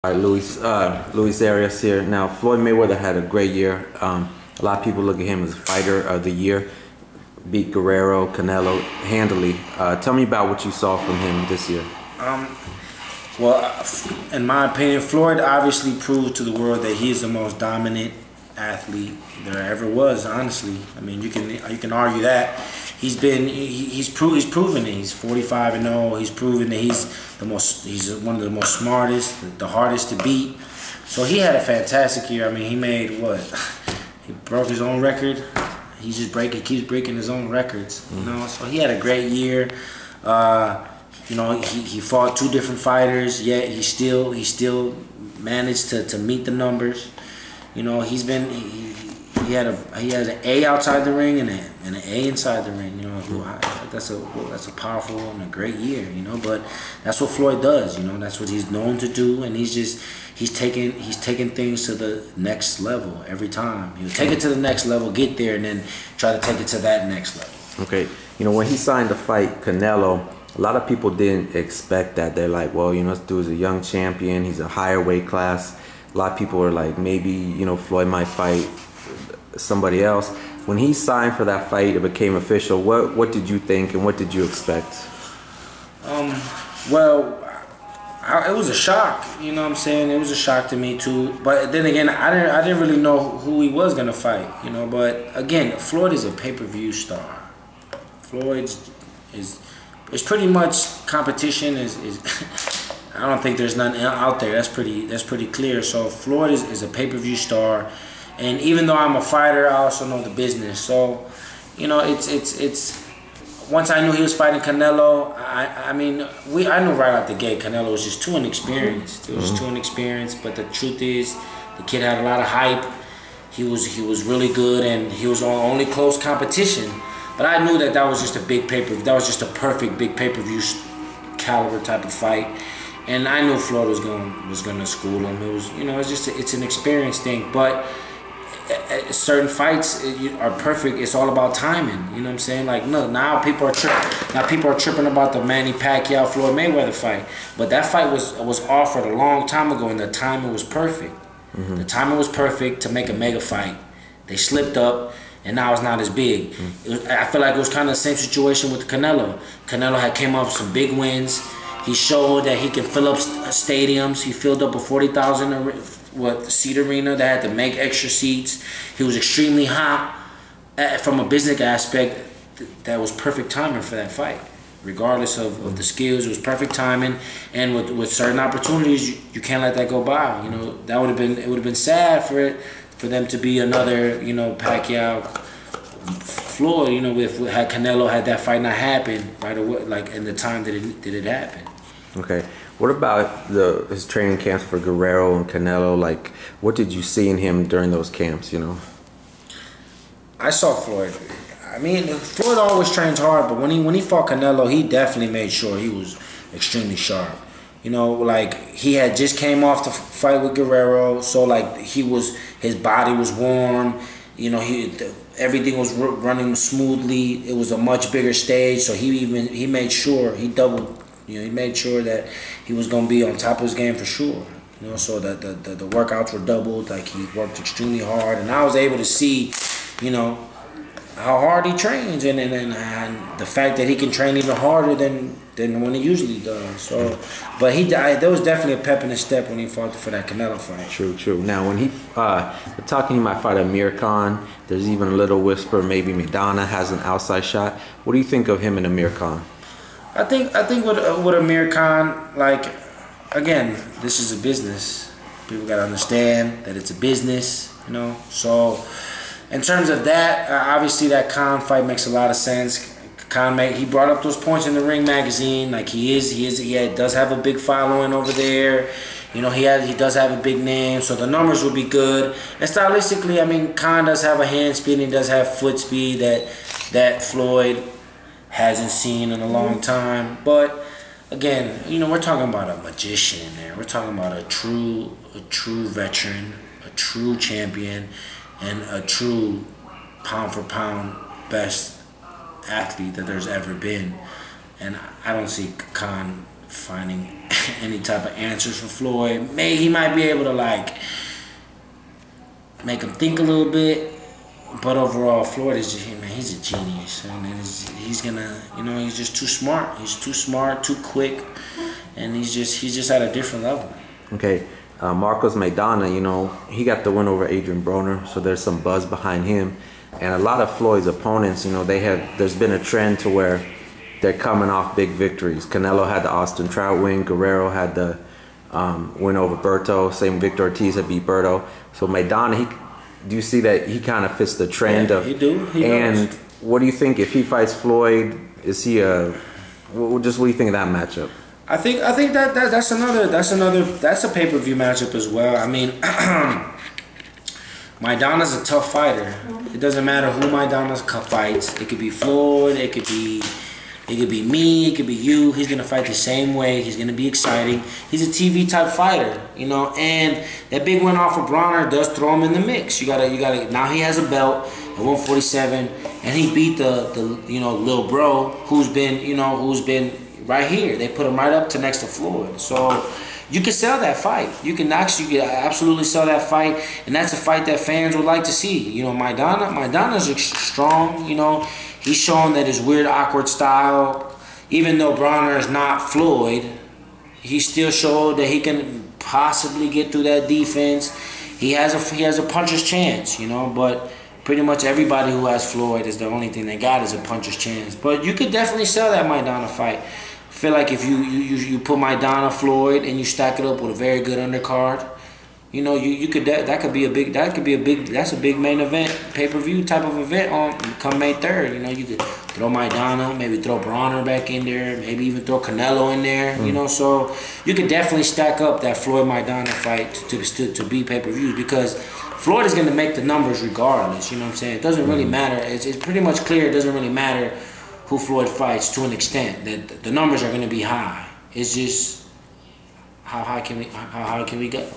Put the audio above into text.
All right, Luis Arias here. Now, Floyd Mayweather had a great year. A lot of people look at him as fighter of the year. Beat Guerrero, Canelo handily. Tell me about what you saw from him this year. Well, in my opinion, Floyd obviously proved to the world that he is the most dominant athlete there ever was. Honestly, I mean, you can argue that. He's proven it. He's 45-0. He's proven that he's one of the most smartest, the hardest to beat. So he had a fantastic year. I mean, he made what? He broke his own record. He keeps breaking his own records. You know, so he had a great year. You know, he fought two different fighters, yet he still managed to meet the numbers. You know, he has an A outside the ring and an A inside the ring. You know, that's a powerful and a great year. You know, but that's what Floyd does. You know, that's what he's known to do, and he's taking things to the next level every time. He'll take it to the next level, get there, and then try to take it to that next level. Okay, you know, when he signed to fight Canelo, a lot of people didn't expect that. They're like, well, you know, this dude's a young champion. He's a higher weight class. A lot of people were like, maybe, you know, Floyd might fight somebody else. When he signed for that fight, it became official. What did you think and what did you expect? Well, it was a shock. You know what I'm saying? It was a shock to me too. But then again, I didn't really know who he was gonna fight. You know, but again, Floyd is a pay-per-view star. Floyd is pretty much competition is I don't think there's none out there. That's pretty clear. So Floyd is a pay-per-view star, and even though I'm a fighter, I also know the business. So, you know, it's once I knew he was fighting Canelo, I mean, I knew right out the gate Canelo was just too inexperienced. He was too inexperienced. But the truth is, the kid had a lot of hype. He was really good, and he was on only close competition. But I knew that was just a big that was just a perfect big pay-per-view caliber type of fight. And I knew Floyd was gonna school him. It was, you know, it's an experience thing. But certain fights are perfect. It's all about timing. You know what I'm saying? Like, no, now people are tripping. Now people are tripping about the Manny Pacquiao Floyd Mayweather fight. But that fight was offered a long time ago, and the timing was perfect. The timing was perfect to make a mega fight. They slipped up, and now it's not as big. I feel like it was kind of the same situation with Canelo. Canelo had came up with some big wins. He showed that he can fill up stadiums. He filled up a 40,000 seat arena that had to make extra seats. He was extremely hot from a business aspect. That was perfect timing for that fight. Regardless of the skills, it was perfect timing. And with certain opportunities, you can't let that go by. You know, it would have been sad for them to be another, you know, Pacquiao, Floyd. You know, had Canelo had that fight not happen right away, like in the time that it happened. Okay. What about his training camps for Guerrero and Canelo? Like, what did you see in him during those camps, you know? I saw Floyd. I mean, Floyd always trains hard, but when he fought Canelo, he definitely made sure he was extremely sharp. You know, like, he had just came off the fight with Guerrero, so like his body was warm. You know, everything was running smoothly. It was a much bigger stage, so he made sure he made sure that he was gonna be on top of his game for sure. You know, so that the workouts were doubled. Like, he worked extremely hard, and I was able to see, you know, how hard he trains, and the fact that he can train even harder than when he usually does. So, but there was definitely a pep in his step when he fought for that Canelo fight. True. Now, when we're talking, he might fight Amir Khan. There's even a little whisper maybe Maidana has an outside shot. What do you think of him and Amir Khan? I think with Amir Khan, like, again, this is a business. People gotta understand that it's a business, you know. So, in terms of that, obviously that Khan fight makes a lot of sense. He brought up those points in the Ring magazine. Like, he does have a big following over there. You know, he does have a big name, so the numbers will be good. And stylistically, I mean, Khan does have a hand speed, and he does have foot speed that Floyd hasn't seen in a long time. But again, you know, we're talking about a magician there. We're talking about a true veteran, a true champion, and a true pound for pound best athlete that there's ever been. And I don't see Khan finding any type of answers for Floyd. He might be able to like make him think a little bit, but overall, Floyd is just, man, he's a genius, and he's gonna, you know, he's just too smart. He's too smart, too quick, and he's just at a different level. Okay, Marcos Maidana, you know, he got the win over Adrian Broner, so there's some buzz behind him, and a lot of Floyd's opponents, you know, there's been a trend to where they're coming off big victories. Canelo had the Austin Trout win. Guerrero had the win over Berto. Same Victor Ortiz had beat Berto. So Maidana, do you see that he kind of fits the trend yeah, of? He do. He and does. What do you think if he fights Floyd? Is he a? What do you think of that matchup? I think that's a pay-per-view matchup as well. I mean, Maidana's a tough fighter. It doesn't matter who Maidana fights. It could be Floyd. It could be me, it could be you. He's gonna fight the same way. He's gonna be exciting. He's a TV type fighter, you know. And that big win off of Bronner does throw him in the mix. You gotta. Now he has a belt at 147, and he beat the Lil Bro, who's been right here. They put him right up to next to Floyd. So you can sell that fight. You can absolutely sell that fight, and that's a fight that fans would like to see. You know, Maidana's strong. You know. He's shown that his weird, awkward style, even though Bronner is not Floyd, he still showed that he can possibly get through that defense. He has a puncher's chance, you know, but pretty much everybody who has Floyd is the only thing they got is a puncher's chance. But you could definitely sell that Maidana fight. I feel like if you put Maidana, Floyd, and you stack it up with a very good undercard, you know, that's a big main event, pay-per-view type of event on come May 3rd. You know, you could throw Maidana, maybe throw Bronner back in there, maybe even throw Canelo in there. You know, so you could definitely stack up that Floyd Maidana fight to be pay-per-view, because Floyd is going to make the numbers regardless. You know what I'm saying? It doesn't really matter. It's pretty much clear. It doesn't really matter who Floyd fights to an extent. That the numbers are going to be high. It's just how high can we go?